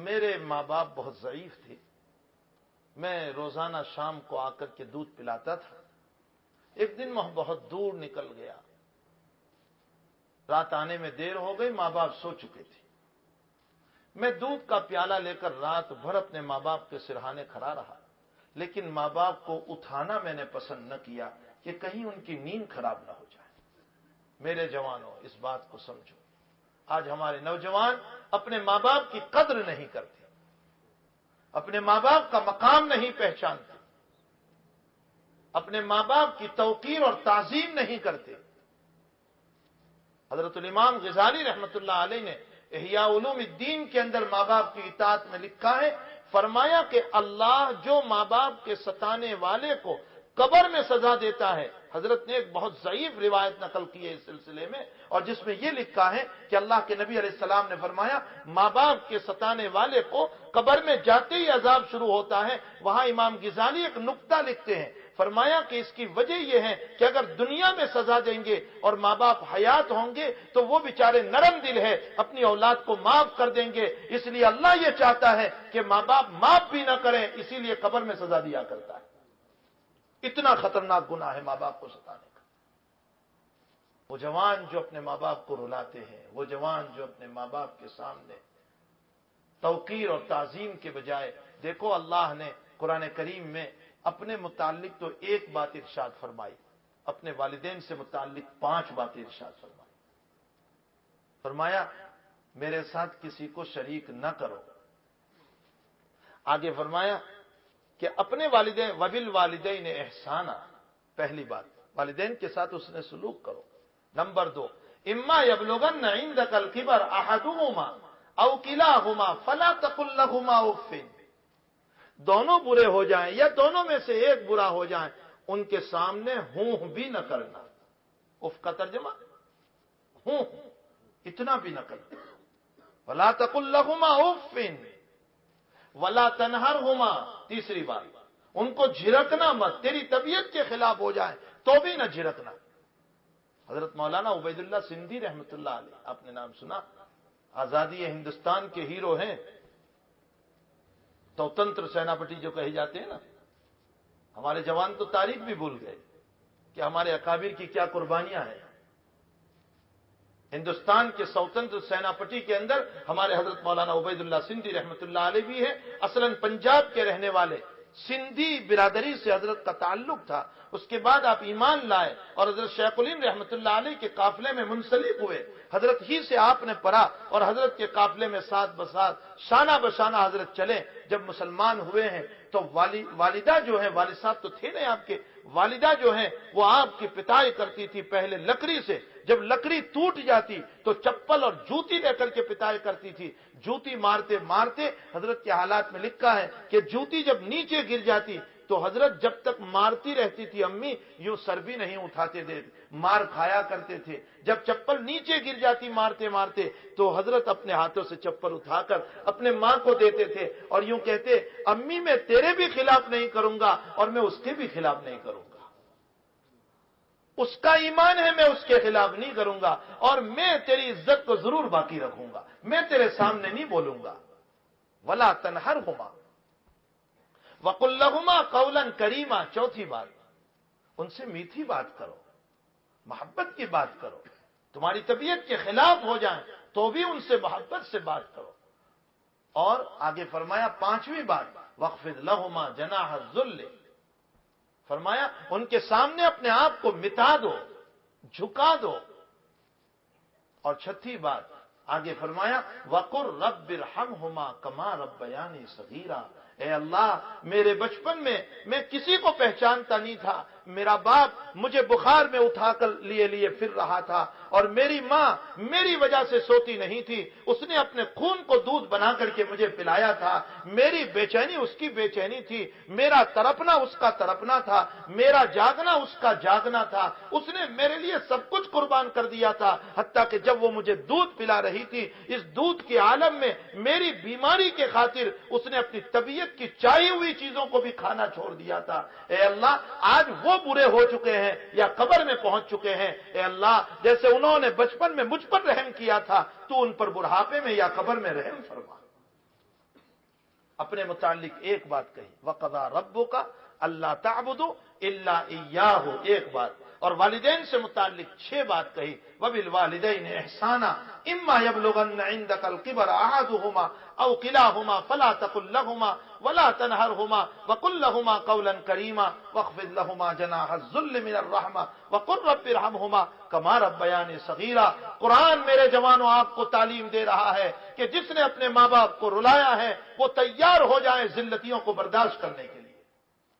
میرے ماں باپ بہت ضعیف تھے، میں روزانہ شام کو آ کر کے دودھ پلاتا تھا۔ ایک دن میں بہت دور نکل گیا، رات آنے میں دیر ہو گئی، ماں باپ سو چکے تھے۔ میں دودھ کا پیالہ لے کر رات بھر اپنے ماں باپ کے سرہانے کھڑا رہا، لیکن ماں باپ کو اٹھانا میں نے پسند نہ کیا کہ کہیں ان کی نیند خراب نہ ہو جائے۔ میرے جوانوں، اس بات کو سمجھو، آج ہمارے نوجوان اپنے ماں باپ کی قدر نہیں کرتے، اپنے ماں باپ کا مقام نہیں پہچانتے، اپنے ماں باپ کی توقیر اور تعظیم نہیں کرتے۔ حضرت الامام غزالی رحمت اللہ علیہ نے احیاء علوم الدین کے اندر ماں باپ کی اطاعت میں لکھا ہے، فرمایا کہ اللہ جو ماں باپ کے ستانے والے کو قبر میں سزا دیتا ہے، حضرت نے ایک بہت ضعیف روایت نقل کی ہے اس سلسلے میں، اور جس میں یہ لکھا ہے کہ اللہ کے نبی علیہ السلام نے فرمایا ماں باپ کے ستانے والے کو قبر میں جاتے ہی عذاب شروع ہوتا ہے۔ وہاں امام غزالی ایک نقطہ لکھتے ہیں، فرمایا کہ اس کی وجہ یہ ہے کہ اگر دنیا میں سزا دیں گے اور ماں باپ حیات ہوں گے تو وہ بیچارے نرم دل ہے، اپنی اولاد کو معاف کر دیں گے، اس لیے اللہ یہ چاہتا ہے کہ ماں باپ معاف بھی نہ کریں، اسی لیے قبر میں سزا دیا کرتا ہے۔ اتنا خطرناک گناہ ہے ماں باپ کو ستانے کا۔ وہ جوان جو اپنے ماں باپ کو رلاتے ہیں، وہ جوان جو اپنے ماں باپ کے سامنے توقیر اور تعظیم کے بجائے، دیکھو اللہ نے قرآن کریم میں اپنے متعلق تو ایک بات ارشاد فرمائی، اپنے والدین سے متعلق 5 باتیں ارشاد فرمائی۔ فرمایا میرے ساتھ کسی کو شریک نہ کرو۔ آگے فرمایا کہ اپنے والدین وبالوالدین احسانا، پہلی بات والدین کے ساتھ اس نے سلوک کرو۔ نمبر 2، اما یبلغن عندک الکبر احدهما او کلاهما فلا تقل لهما اف، دونوں برے ہو جائیں یا دونوں میں سے ایک برا ہو جائیں، ان کے سامنے ہوں بھی نہ کرنا۔ اف کا ترجمہ ہوں، اتنا بھی نہ کرنا۔ فلا تقل لهما اف ولا تنہرہما، تیسری بات ان کو جھڑکنا مت، تیری طبیعت کے خلاف ہو جائے تو بھی نہ جھڑکنا۔ حضرت مولانا عبید اللہ سندھی رحمت اللہ علیہ، آپ نے نام سنا، آزادی ہندوستان کے ہیرو ہیں، توتنتر سیناپتی جو کہے جاتے ہیں نا۔ ہمارے جوان تو تاریخ بھی بھول گئے کہ ہمارے اکابر کی کیا قربانیاں ہیں۔ ہندوستان کے سوتنتر سیناپتی کے اندر ہمارے حضرت مولانا عبید اللہ سندھی رحمت اللہ علیہ بھی ہے، اصلاً پنجاب کے رہنے والے، سندھی برادری سے حضرت کا تعلق تھا۔ اس کے بعد آپ ایمان لائے اور حضرت شیخ الہند رحمت اللہ علیہ کے قافلے میں منسلک ہوئے، حضرت ہی سے آپ نے پڑھا اور حضرت کے قافلے میں ساتھ بساتھ شانہ بشانہ حضرت چلے۔ جب مسلمان ہوئے ہیں تو والدہ جو ہیں، والد صاحب تو تھے نہیں آپ کے، والدہ جو ہیں وہ آپ کی پتائی کرتی تھی پہلے لکڑی سے، جب لکڑی ٹوٹ جاتی تو چپل اور جوتی لے کر کے پتائی کرتی تھی، جوتی مارتے مارتے حضرت کے حالات میں لکھا ہے کہ جوتی جب نیچے گر جاتی تو حضرت جب تک مارتی رہتی تھی امی یوں سر بھی نہیں اٹھاتے تھے، مار کھایا کرتے تھے۔ جب چپل نیچے گر جاتی مارتے مارتے تو حضرت اپنے ہاتھوں سے چپل اٹھا کر اپنے ماں کو دیتے تھے اور یوں کہتے امی میں تیرے بھی خلاف نہیں کروں گا اور میں اس کے بھی خلاف نہیں کروں گا، اس کا ایمان ہے میں اس کے خلاف نہیں کروں گا اور میں تیری عزت کو ضرور باقی رکھوں گا، میں تیرے سامنے نہیں بولوں گا۔ ولا تنہرہما وقل لہما قولا کریما، چوتھی بات ان سے میٹھی بات کرو، محبت کی بات کرو، تمہاری طبیعت کے خلاف ہو جائیں تو بھی ان سے محبت سے بات کرو۔ اور آگے فرمایا 5ویں بات واخفض لہما جناح الذل، فرمایا ان کے سامنے اپنے آپ کو مٹا دو، جھکا دو۔ اور 6 بات آگے فرمایا وقر رب ارحمہما کما ربیانی صغیرا، اے اللہ میرے بچپن میں میں کسی کو پہچانتا نہیں تھا، میرا باپ مجھے بخار میں اٹھا کر لیے پھر رہا تھا اور میری ماں میری وجہ سے سوتی نہیں تھی، اس نے اپنے خون کو دودھ بنا کر کے مجھے پلایا تھا، میری بے چینی اس کی بے چینی تھی، میرا تڑپنا اس کا تڑپنا تھا، میرا جاگنا اس کا جاگنا تھا، اس نے میرے لیے سب کچھ قربان کر دیا تھا، حتیٰ کہ جب وہ مجھے دودھ پلا رہی تھی اس دودھ کے عالم میں میری بیماری کے خاطر اس نے اپنی طبیعت کی چاہی ہوئی چیزوں کو بھی کھانا چھوڑ دیا تھا۔ اے اللہ آج وہ برے ہو چکے ہیں یا قبر میں پہنچ چکے ہیں، اے اللہ جیسے انہوں نے بچپن میں مجھ پر رحم کیا تھا تو ان پر بڑھاپے میں یا قبر میں رحم فرما۔ اپنے متعلق ایک بات کہی، وَقَضَىٰ رَبُّكَ أَلَّا تَعْبُدُوا إِلَّا إِيَّاهُ، ایک بات، اور والدین سے متعلق 6 بات کہی، وَبِالْوَالِدَيْنِ إِحْسَانًا إِمَّا يَبْلُغَنَّ عِندَكَ الْكِبَرَ أَحَدُهُمَا أَوْ كِلَاهُمَا فَلَا تَقُل لَّهُمَا وَلَا تَنْهَرْهُمَا وَقُل لَّهُمَا قَوْلًا كَرِيمًا وَاخْفِضْ لَهُمَا جَنَاحَ الذُّلِّ مِنَ الرَّحْمَةِ وَقُل رَّبِّ ارْحَمْهُمَا كَمَا رَبَّيَانِي صَغِيرًا۔ قرآن میرے جوانوں آپ کو تعلیم دے رہا ہے کہ جس نے اپنے ماں باپ کو رلایا ہے وہ تیار ہو جائے ذلتیوں کو برداشت کرنے کے لیے۔